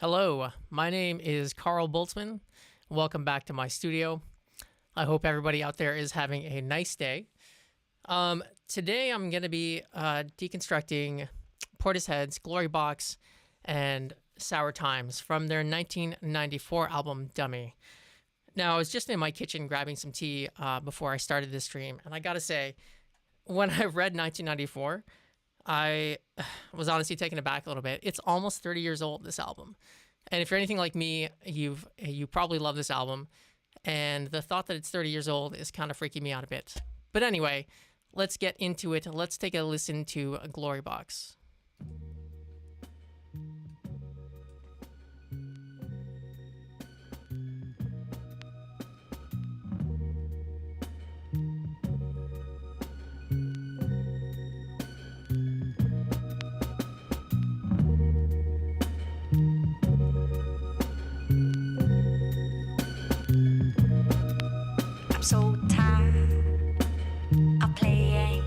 Hello, my name is Carl Boltzmann. Welcome back to my studio. I hope everybody out there is having a nice day. Today I'm going to be deconstructing Portishead's Glory Box and Sour Times from their 1994 album Dummy. Now, I was just in my kitchen grabbing some tea before I started this stream, and I gotta say, when I read 1994, I was honestly taken aback a little bit. It's almost 30 years old, this album. And if you're anything like me, you probably love this album. And the thought that it's 30 years old is kind of freaking me out a bit. But anyway, let's get into it. Let's take a listen to a Glory Box. So tired of playing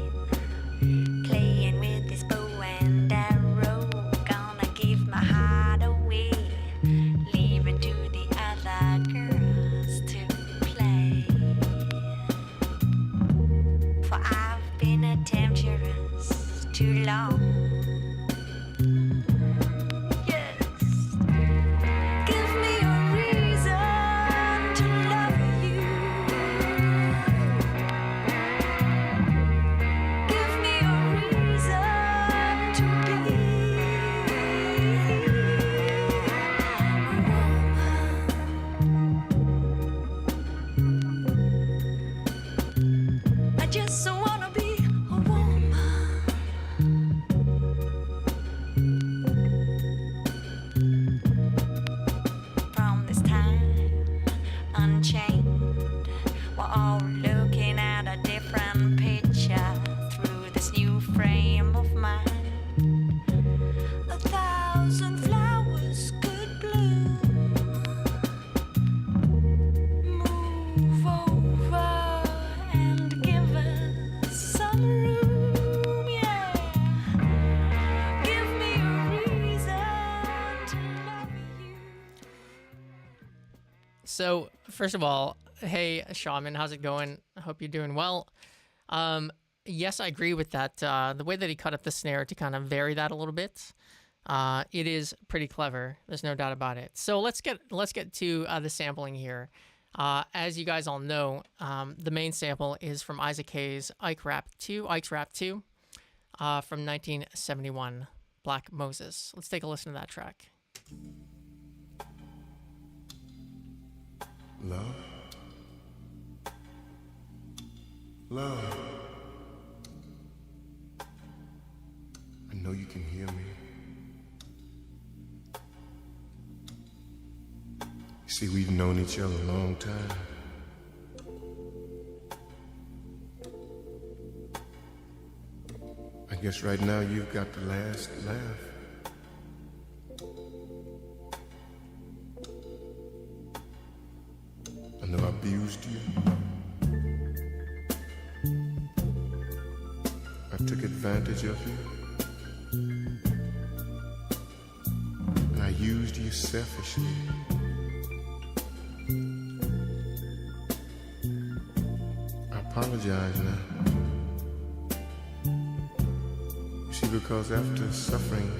with this bow and arrow. Gonna give my heart away, leave it to the other girls to play. For I've been a temptress too long. So, first of all, hey, Shaman, how's it going? I hope you're doing well. Yes, I agree with that. The way that he cut up the snare to kind of vary that a little bit, it is pretty clever. There's no doubt about it. So let's get to the sampling here. As you guys all know, the main sample is from Isaac Hayes' Ike's Rap 2, from 1971, Black Moses. Let's take a listen to that track. Love, love, I know you can hear me. You see, we've known each other a long time. I guess right now you've got the last laugh. I know I abused you. I took advantage of you. And I used you selfishly. I apologize now. You see, because after suffering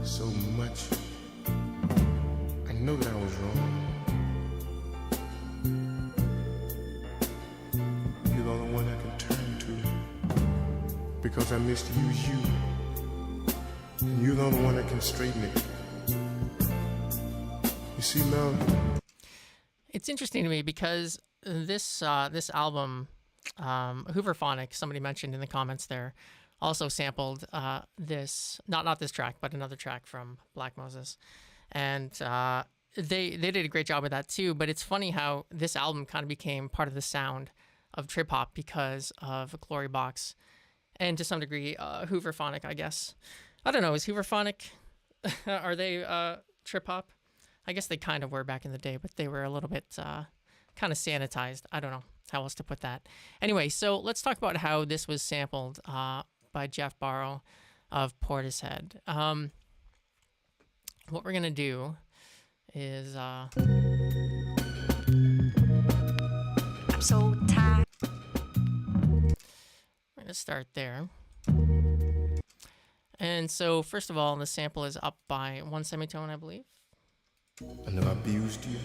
so much, I know that I was wrong. Because I misused you, and you're the only one that can straighten it. You see, love? It's interesting to me because this album, Hooverphonic, somebody mentioned in the comments there, also sampled this, not this track, but another track from Black Moses, and they did a great job with that too. But it's funny how this album kind of became part of the sound of trip hop because of Glory Box. And to some degree, Hooverphonic, I guess. I don't know, is Hooverphonic, are they trip hop? I guess they kind of were back in the day, but they were a little bit kind of sanitized. I don't know how else to put that. Anyway, so let's talk about how this was sampled by Jeff Barrow of Portishead. what we're gonna do is I'm so tired. we're gonna start there. And so first of all, the sample is up by 1 semitone, I believe. I never abused you.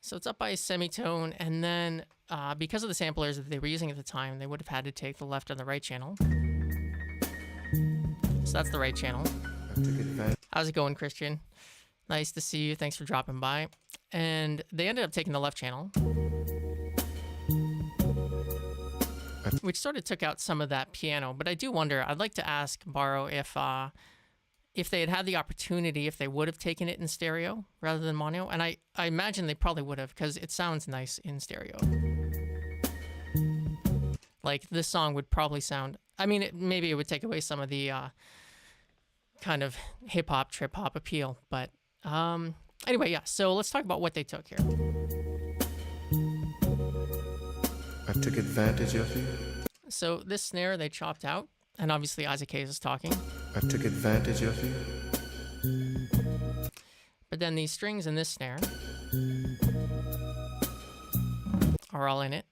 So it's up by a semitone, and then because of the samplers that they were using at the time, they would have had to take the left and the right channel. So that's the right channel. I took advantage. How's it going, Christian? Nice to see you. Thanks for dropping by. And they ended up taking the left channel, which sort of took out some of that piano. But I do wonder, I'd like to ask Borrow if they had had the opportunity, if they would have taken it in stereo rather than mono. And I imagine they probably would have, because it sounds nice in stereo. Like, this song would probably sound, I mean, maybe it would take away some of the kind of hip-hop, trip-hop appeal. But anyway, yeah, so let's talk about what they took here. I took advantage of you. So this snare they chopped out, and obviously Isaac Hayes is talking. I took advantage of you. But then these strings in this snare are all in it.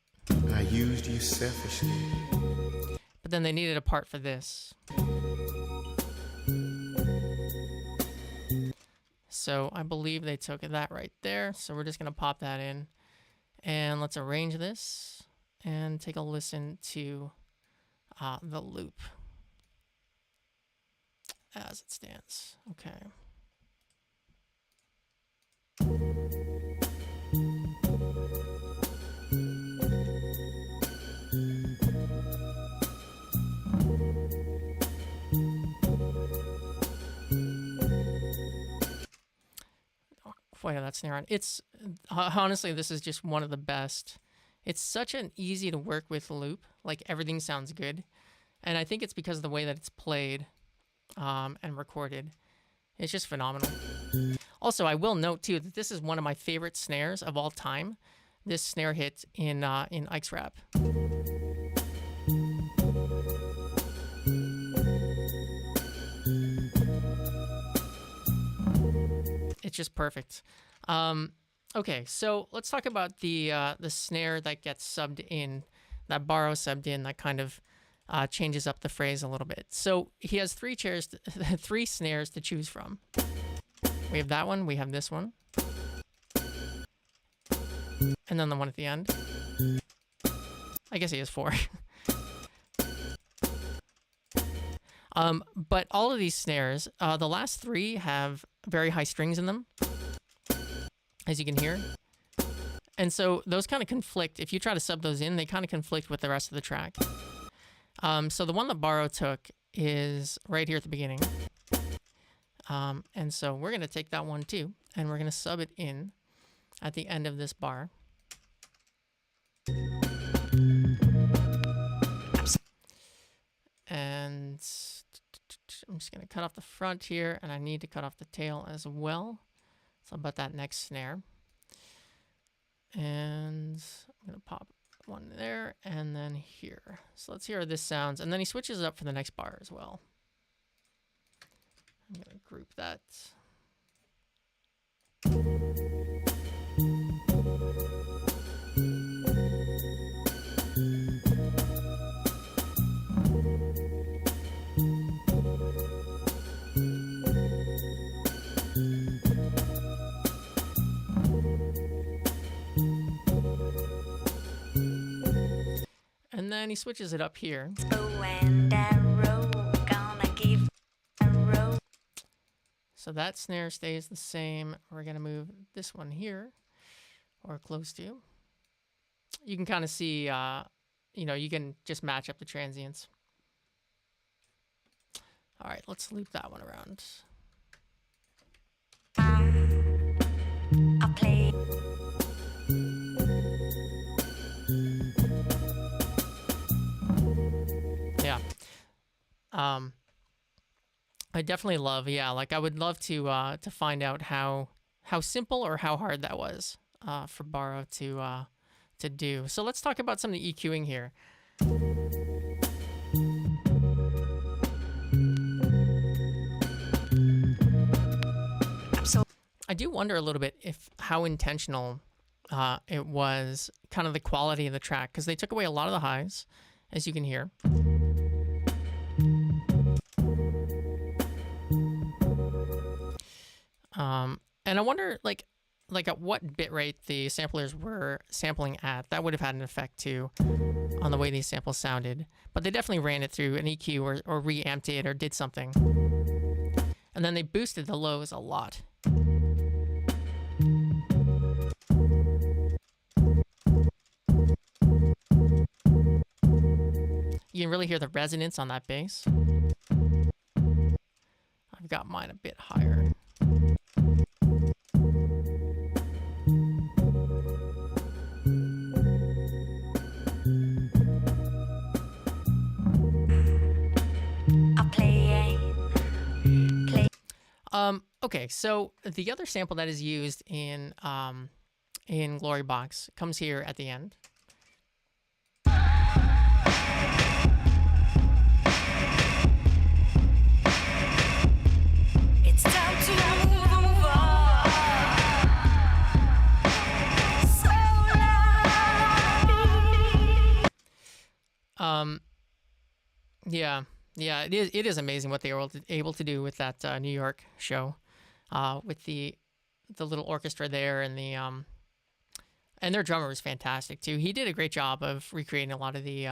I used you selfishly. But then they needed a part for this. So I believe they took that right there. So we're just going to pop that in. And let's arrange this and take a listen to the loop as it stands. Okay. Quite that snare on. It's honestly, this is just one of the best. It's such an easy to work with loop. Like, everything sounds good. And I think it's because of the way that it's played and recorded. It's just phenomenal. Also, I will note too that this is one of my favorite snares of all time. This snare hit in Ike's rap. It's just perfect. Okay, so let's talk about the snare that gets subbed in, that Borrow subbed in, that kind of changes up the phrase a little bit. So he has three snares to choose from. We have that one, we have this one, and then the one at the end. I guess he has 4. But all of these snares, the last 3 have very high strings in them, as you can hear. And so those kind of conflict. If you try to sub those in, they kind of conflict with the rest of the track. So the one that Borrow took is right here at the beginning. And so we're going to take that one too, and we're going to sub it in at the end of this bar. And I'm just going to cut off the front here, and I need to cut off the tail as well. So about that next snare. And I'm going to pop one there and then here. So let's hear how this sounds. And then he switches it up for the next bar as well. I'm going to group that. And then he switches it up here. Oh, and arrow, gonna give arrow. So that snare stays the same. We're going to move this one here, or close to. You can kind of see, you can just match up the transients. All right, let's loop that one around. I play. Yeah. I definitely love, like I would love to find out how simple or how hard that was for Borrow to do. So let's talk about some of the EQing here. I do wonder a little bit if how intentional it was, kind of the quality of the track, because they took away a lot of the highs, as you can hear. And I wonder, like at what bit rate the samplers were sampling at. That would have had an effect too on the way these samples sounded. But they definitely ran it through an EQ or reamped it or did something. And then they boosted the lows a lot. You can really hear the resonance on that bass. I've got mine a bit higher. Okay, so the other sample that is used in Glory Box comes here at the end. It's time to move on. So Yeah, it is amazing what they were able to do with that New York show, with the little orchestra there, and and their drummer was fantastic too. He did a great job of recreating a lot of the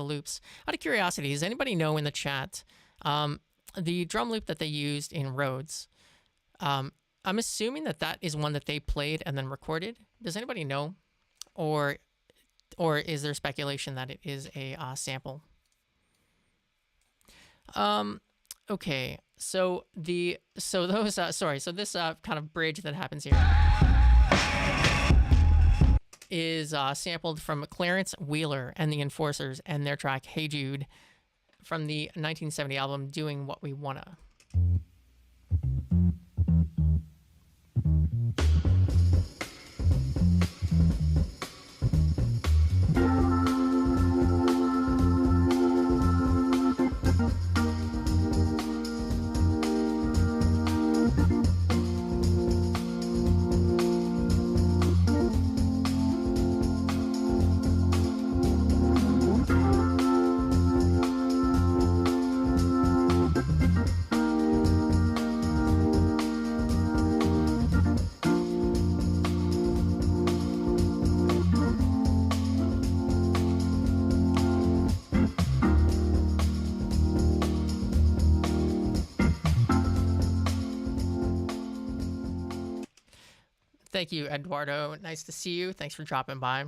loops. Out of curiosity, does anybody know in the chat the drum loop that they used in Rhodes? I'm assuming that is one that they played and then recorded. Does anybody know, or is there speculation that it is a sample? Okay, so this kind of bridge that happens here is sampled from Clarence Wheeler and the Enforcers and their track "Hey Jude" from the 1970 album "Doing What We Wanna." Thank you, Eduardo. Nice to see you. Thanks for dropping by.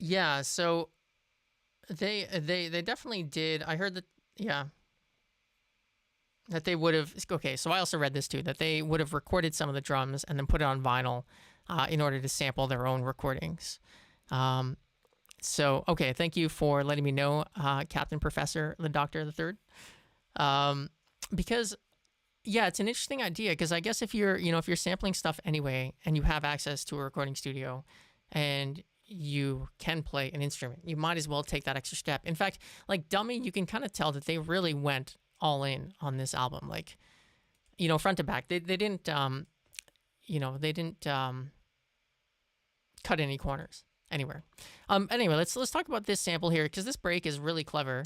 Yeah, so they definitely did. I heard that, yeah, that they would have. Okay, so I also read this too, that they would have recorded some of the drums and then put it on vinyl in order to sample their own recordings. So, okay, thank you for letting me know, Captain Professor, the Doctor, the Third. Because, yeah, it's an interesting idea, because I guess if you're sampling stuff anyway and you have access to a recording studio and you can play an instrument, you might as well take that extra step. In fact, like Dummy, you can kind of tell that they really went all in on this album, like, front to back. They didn't, cut any corners anywhere. Anyway, let's talk about this sample here, because this break is really clever.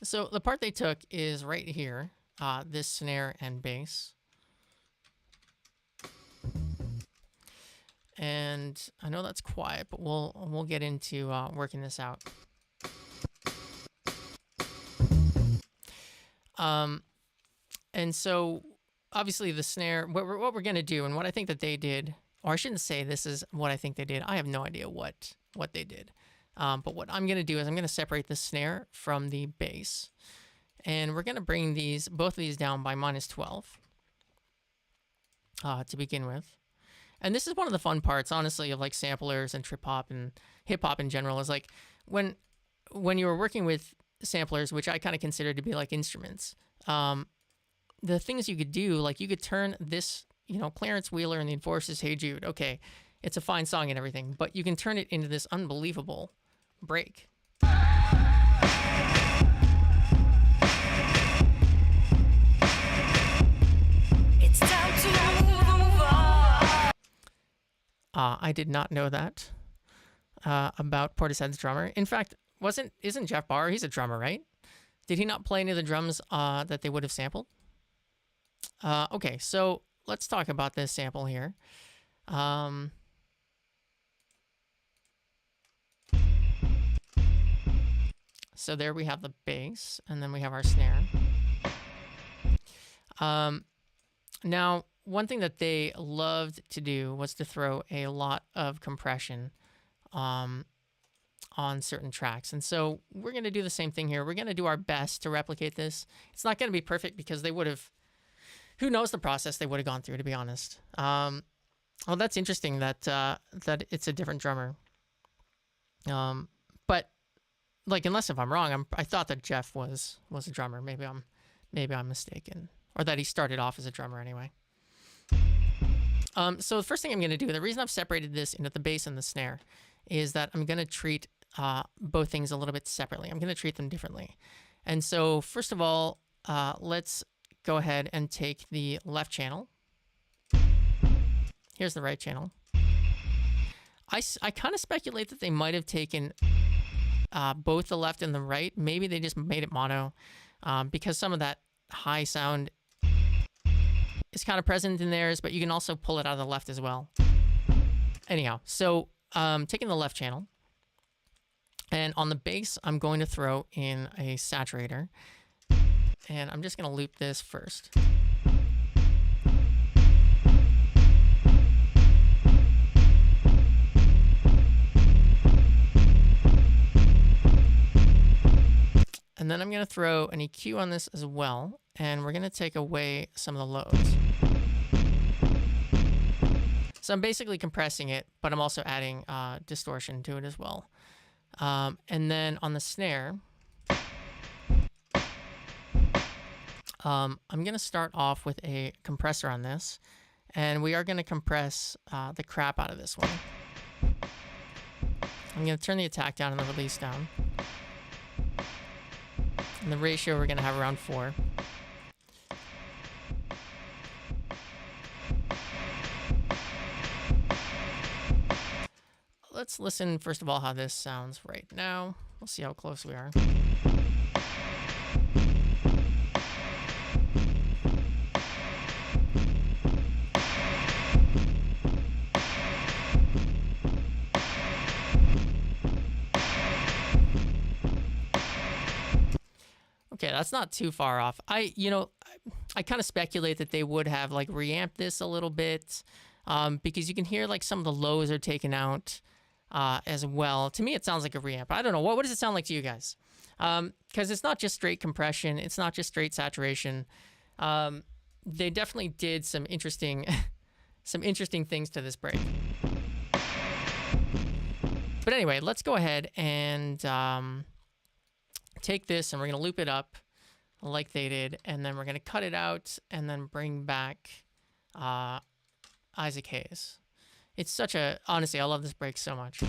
So the part they took is right here, this snare and bass. And I know that's quiet, but we'll get into working this out. And so obviously the snare, what we're going to do, and what I think that they did, or I shouldn't say this is what I think they did. I have no idea what they did. But what I'm going to do is I'm going to separate the snare from the bass. And we're going to bring both of these down by -12 to begin with. And this is one of the fun parts, honestly, of like samplers and trip hop and hip hop in general, is like when you were working with samplers, which I kind of consider to be like instruments, the things you could do, like you could turn this, Clarence Wheeler and the Enforcers' "Hey Jude," okay, it's a fine song and everything, but you can turn it into this unbelievable break. I did not know that about Portishead's drummer. In fact, isn't Jeff Barr? He's a drummer, right? Did he not play any of the drums that they would have sampled? Okay, so let's talk about this sample here. So there we have the bass, and then we have our snare. Now, one thing that they loved to do was to throw a lot of compression on certain tracks. And so we're going to do the same thing here. We're going to do our best to replicate this. It's not going to be perfect because they would have, who knows the process they would have gone through, to be honest. Well, that's interesting that that it's a different drummer. But like, unless if I'm wrong, I thought that Jeff was a drummer. Maybe I'm mistaken, or that he started off as a drummer anyway. So the first thing I'm going to do, the reason I've separated this into the bass and the snare, is that I'm going to treat both things a little bit separately. I'm going to treat them differently. And so first of all, let's go ahead and take the left channel. Here's the right channel. I kind of speculate that they might have taken both the left and the right. Maybe they just made it mono because some of that high sound is kind of present in theirs, but you can also pull it out of the left as well. Anyhow, so taking the left channel, and on the bass, I'm going to throw in a saturator, and I'm just going to loop this first. And then I'm going to throw an EQ on this as well, and we're going to take away some of the lows. So I'm basically compressing it, but I'm also adding distortion to it as well. And then on the snare, I'm going to start off with a compressor on this, and we are going to compress the crap out of this one. I'm going to turn the attack down and the release down. And the ratio we're going to have around 4. Let's listen first of all how this sounds right now. We'll see how close we are. Okay, that's not too far off. I kind of speculate that they would have like reamped this a little bit because you can hear like some of the lows are taken out as well. To me, it sounds like a reamp. I don't know. What does it sound like to you guys? Because it's not just straight compression. It's not just straight saturation. They definitely did some interesting, things to this break. But anyway, let's go ahead and take this, and we're going to loop it up like they did, and then we're going to cut it out and then bring back Isaac Hayes. It's such a, honestly, I love this break so much.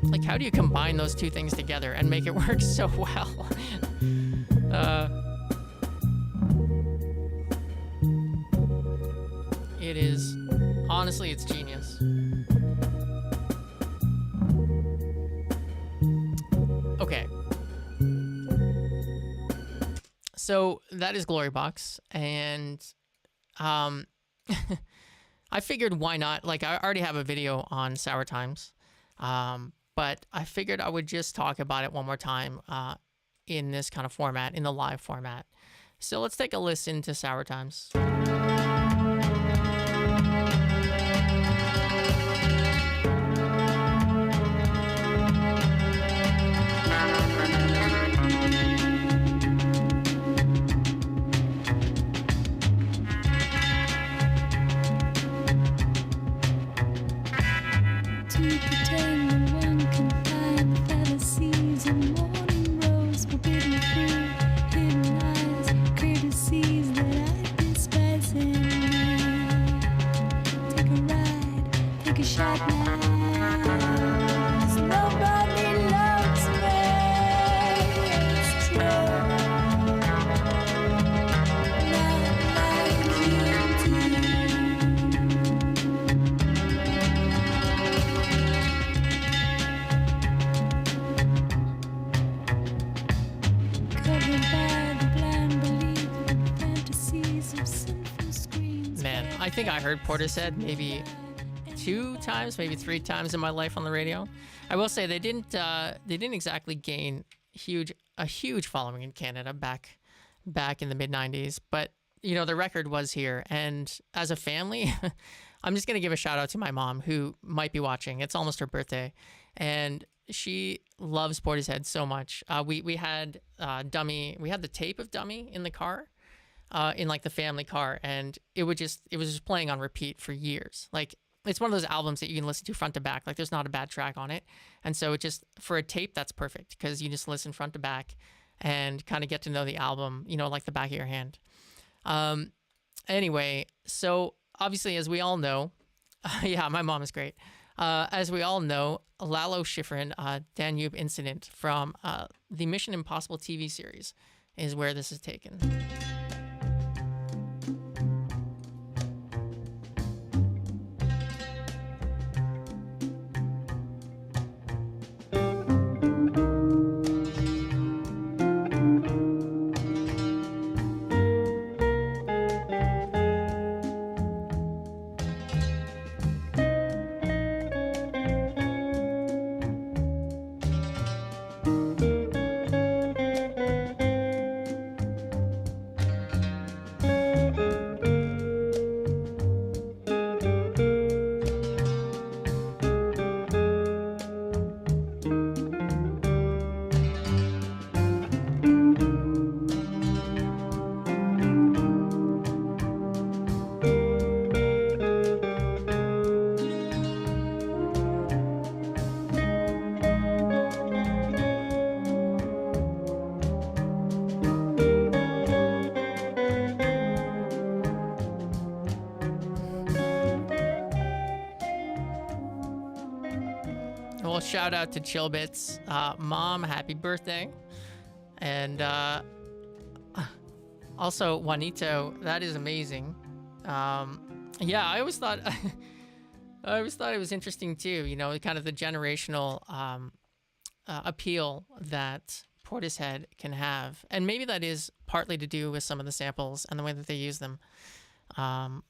Like, how do you combine those two things together and make it work so well? It is, honestly, it's genius. Okay. So that is Glory Box, and I figured why not? Like, I already have a video on Sour Times, but I figured I would just talk about it one more time in this kind of format, in the live format. So let's take a listen to Sour Times. Hidden eyes, courtesies that I despise. sadness. Nobody loves me. It's true. Not like you do. Covered by the blind belief in fantasies of sinful screens. Man, I think I heard Portishead maybe 2 times, maybe 3 times in my life on the radio. I will say they didn't exactly gain a huge following in Canada back in the mid 90s, but you know the record was here. And as a family, I'm just gonna give a shout out to my mom who might be watching. It's almost her birthday, and she loves Portishead so much. We had Dummy, we had the tape of Dummy in the car. In like the family car, and it was just playing on repeat for years. Like it's one of those albums that you can listen to front to back. Like there's not a bad track on it, and so it just for a tape that's perfect because you just listen front to back and kind of get to know the album, you know, like the back of your hand. Anyway, so obviously as we all know, yeah, my mom is great. As we all know, Lalo Schifrin, Danube incident from the Mission Impossible TV series is where this is taken. Well, shout out to Chillbits. Mom, happy birthday. And also, Juanito, that is amazing. Yeah, I always thought it was interesting too, you know, kind of the generational appeal that Portishead can have. And maybe that is partly to do with some of the samples and the way that they use them.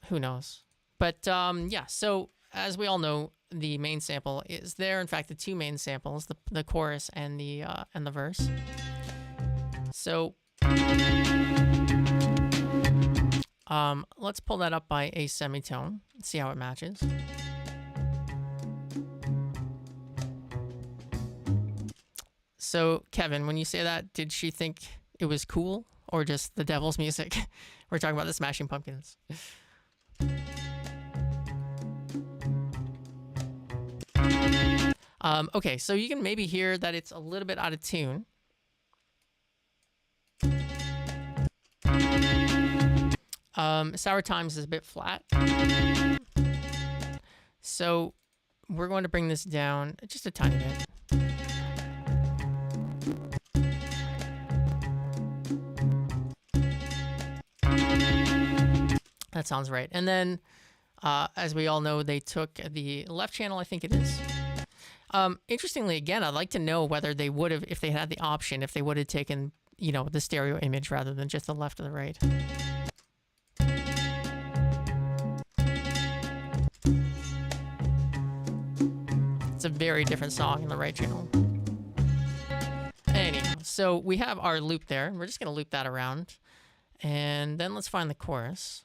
Who knows? But yeah, so as we all know, the main sample is there. In fact, the 2 main samples, the chorus and the verse. So let's pull that up by a semitone and see how it matches. So Kevin, when you say that, did she think it was cool or just the devil's music? We're talking about the Smashing Pumpkins. Okay, so you can maybe hear that it's a little bit out of tune. Sour Times is a bit flat. So we're going to bring this down just a tiny bit. That sounds right. And then, as we all know, they took the left channel, I think it is. Interestingly, again, I'd like to know whether they would have, if they had the option, if they would have taken, you know, the stereo image rather than just the left or the right. It's a very different song in the right channel. Anyhow, so we have our loop there. We're just going to loop that around. And then let's find the chorus.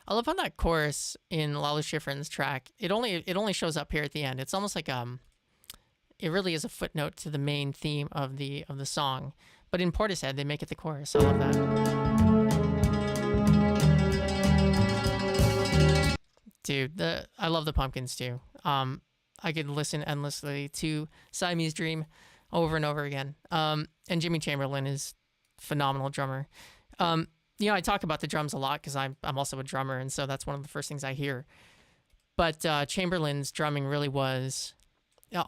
I love how that chorus in Lalo Schifrin's track, it only shows up here at the end. It's almost like it really is a footnote to the main theme of the song. But in Portishead, they make it the chorus. I love that. Dude, I love the Pumpkins too. I could listen endlessly to Siamese Dream over and over again. And Jimmy Chamberlin is phenomenal drummer. I talk about the drums a lot because I'm also a drummer, and so that's one of the first things I hear. But Chamberlain's drumming really was he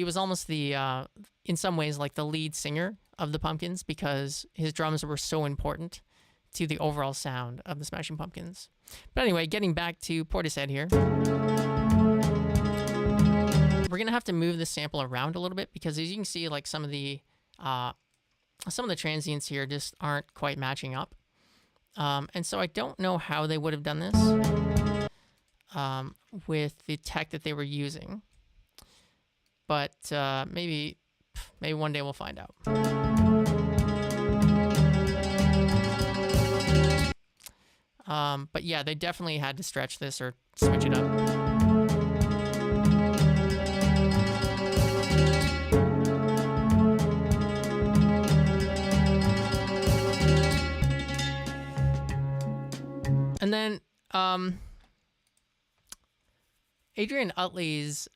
was almost the in some ways like the lead singer of the Pumpkins, because his drums were so important to the overall sound of the Smashing Pumpkins. But anyway, getting back to Portishead here. We're going to have to move the sample around a little bit because, as you can see, like some of the transients here just aren't quite matching up. And so I don't know how they would have done this with the tech that they were using. But maybe one day we'll find out. But yeah, they definitely had to stretch this or switch it up. And then Adrian Utley's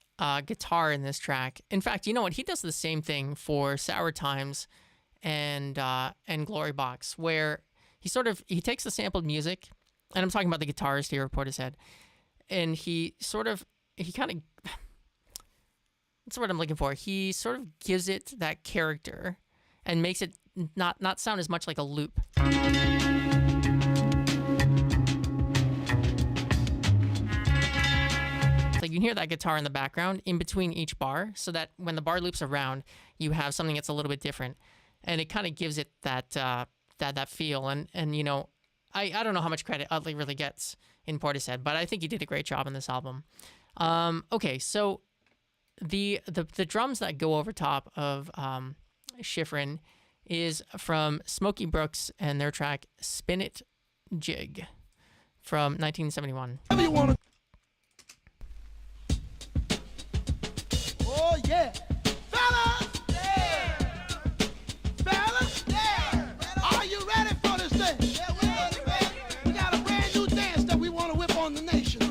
guitar in this track. In fact, you know what? He does the same thing for Sour Times and Glory Box, where he takes the sampled music, and I'm talking about the guitarist here, Portishead, and what's the word I'm looking for? He sort of gives it that character and makes it not sound as much like a loop. Like you can hear that guitar in the background in between each bar, so that when the bar loops around, you have something that's a little bit different, and it kind of gives it that feel. And I don't know how much credit Utley really gets in Portishead, but I think he did a great job on this album. Okay, so the drums that go over top of Schifrin is from Smokey Brooks and their track "Spin It Jig" from 1971. Oh yeah, fellas, yeah, fellas, yeah. Are you ready for this thing? Yeah, we're ready. We got a brand new dance that we want to whip on the nation.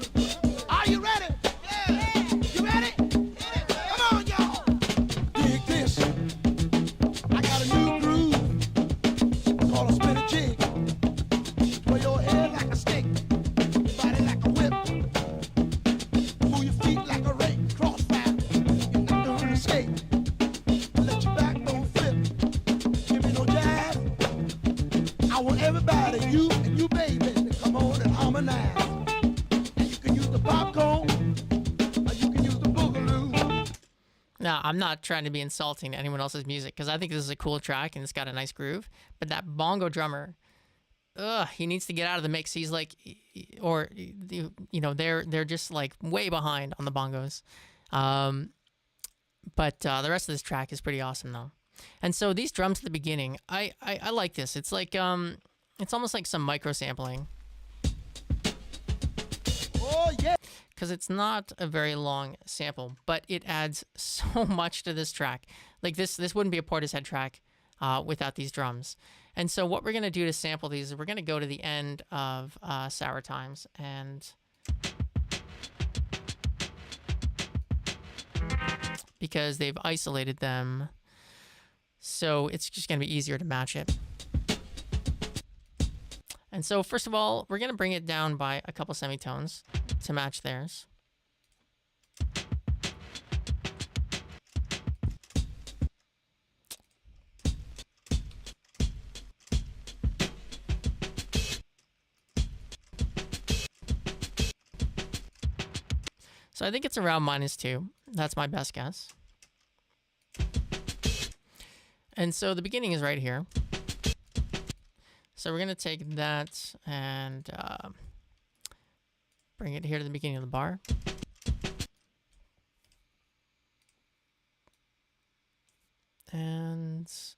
Are you ready? Yeah. You ready? Yeah. Come on, y'all. Dig this. I got a new groove called a spin a jig. Sway your head like a stick, your body like a whip. Move your feet like a rake, crossfire. Skate. Let your backbone flip. Give me no jazz. I want everybody, you and you baby, to come on and harmonize. And you can use the popcorn, or you can use the boogaloo. Now, I'm not trying to be insulting to anyone else's music, because I think this is a cool track and it's got a nice groove. But that bongo drummer, he needs to get out of the mix. He's like, they're just like way behind on the bongos. But the rest of this track is pretty awesome, though. And so these drums at the beginning, I like this. It's like it's almost like some micro sampling. Oh yeah. Because it's not a very long sample, but it adds so much to this track. Like this wouldn't be a Portishead track without these drums. And so what we're gonna do to sample these is we're gonna go to the end of Sour Times and. Because they've isolated them, so it's just going to be easier to match it. And so first of all, we're going to bring it down by a couple semitones to match theirs. So I think it's around -2. That's my best guess. And so the beginning is right here. So we're going to take that and bring it here to the beginning of the bar. And let's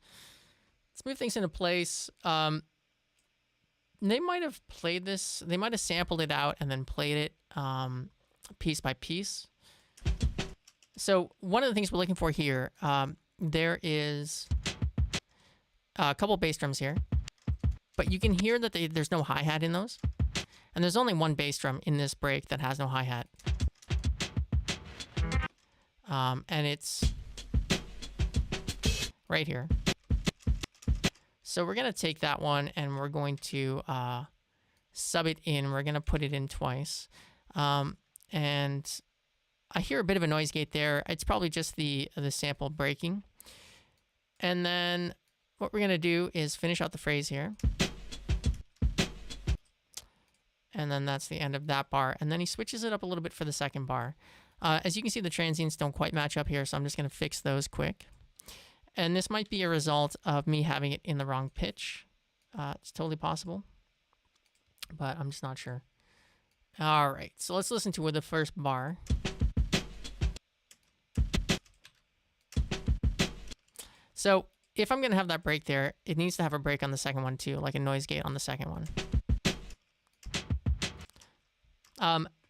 move things into place. They might have played this. They might have sampled it out and then played it piece by piece. So one of the things we're looking for here, there is a couple bass drums here, but you can hear that there's no hi-hat in those. And there's only one bass drum in this break that has no hi-hat. and it's right here. So we're going to take that one and we're going to sub it in. We're going to put it in twice. And I hear a bit of a noise gate there. It's probably just the sample breaking. And then what we're going to do is finish out the phrase here. And then that's the end of that bar. And then he switches it up a little bit for the second bar. As you can see, the transients don't quite match up here, so I'm just going to fix those quick. And this might be a result of me having it in the wrong pitch. It's totally possible, but I'm just not sure. All right, so let's listen to the first bar. So if I'm going to have that break there, it needs to have a break on the second one too, like a noise gate on the second one.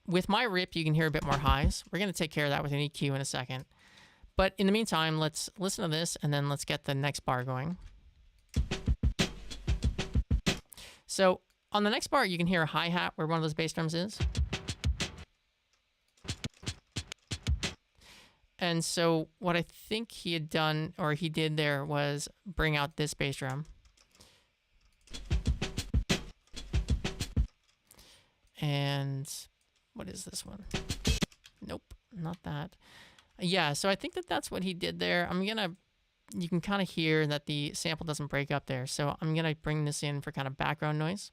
With my rip, you can hear a bit more highs. We're going to take care of that with an EQ in a second. But in the meantime, let's listen to this, and then let's get the next bar going. So on the next bar, you can hear a hi-hat where one of those bass drums is. And so what I think he had done, or he did there, was bring out this bass drum. And what is this one? Nope, not that. Yeah, so I think that's what he did there. You can kind of hear that the sample doesn't break up there. So I'm going to bring this in for kind of background noise.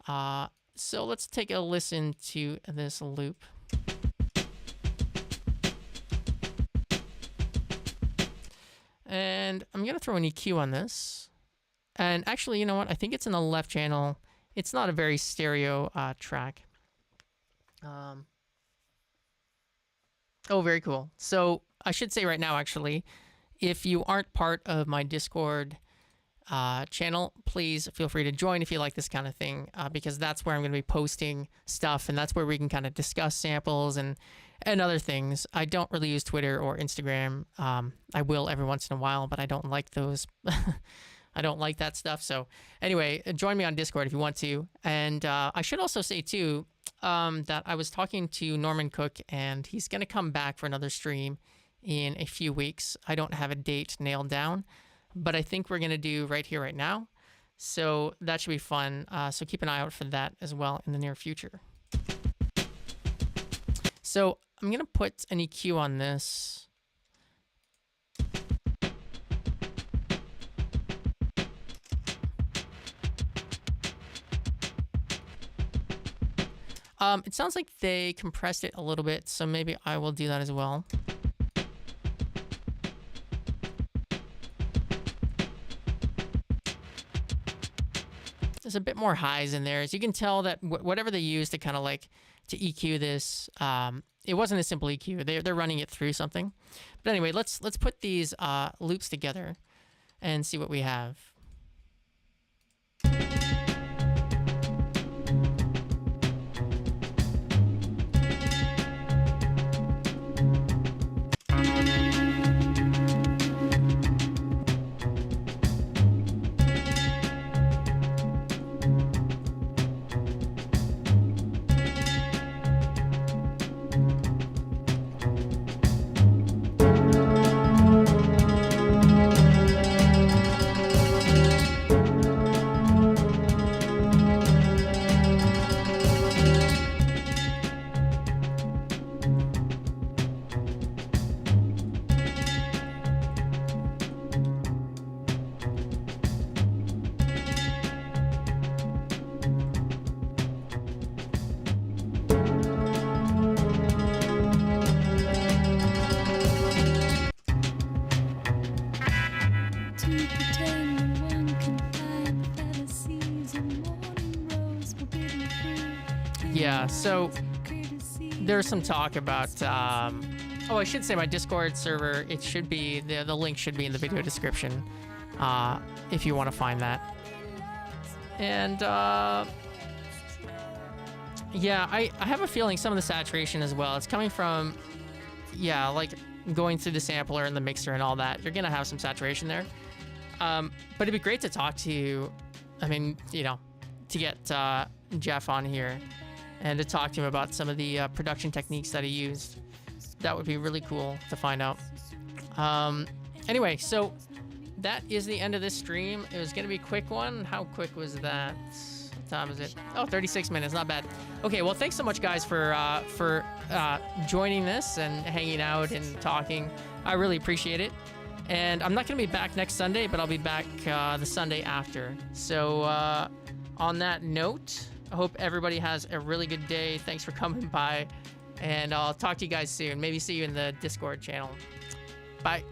So let's take a listen to this loop. And I'm going to throw an EQ on this. And actually, you know what? I think it's in the left channel. It's not a very stereo track. Oh, very cool. So I should say right now, actually, if you aren't part of my Discord channel, please feel free to join if you like this kind of thing, because that's where I'm going to be posting stuff, and that's where we can kind of discuss samples and other things. I don't really use Twitter or Instagram. I will every once in a while, but I don't like those. I don't like that stuff. So anyway, join me on Discord if you want to. And I should also say, too, that I was talking to Norman Cook, and he's going to come back for another stream in a few weeks. I don't have a date nailed down, but I think we're going to do right here, right now. So that should be fun. So keep an eye out for that as well in the near future. So I'm going to put an EQ on this. It sounds like they compressed it a little bit, so maybe I will do that as well. There's a bit more highs in there. As you can tell that whatever they used to kind of like to EQ this, it wasn't a simple EQ. They're running it through something. But anyway, let's put these loops together and see what we have. Yeah, so there's some talk about, oh, I should say my Discord server, it should be, the link should be in the video description, if you want to find that. And, yeah, I have a feeling some of the saturation as well, it's coming from, yeah, like going through the sampler and the mixer and all that, you're going to have some saturation there. But it'd be great to talk to, I mean, you know, to get Jeff on here and to talk to him about some of the production techniques that he used. That would be really cool to find out. Anyway, so that is the end of this stream. It was going to be a quick one. How quick was that? What time is it? Oh, 36 minutes. Not bad. Okay, well, thanks so much, guys, for joining this and hanging out and talking. I really appreciate it. And I'm not going to be back next Sunday, but I'll be back the Sunday after. So on that note, I hope everybody has a really good day. Thanks for coming by. And I'll talk to you guys soon. Maybe see you in the Discord channel. Bye.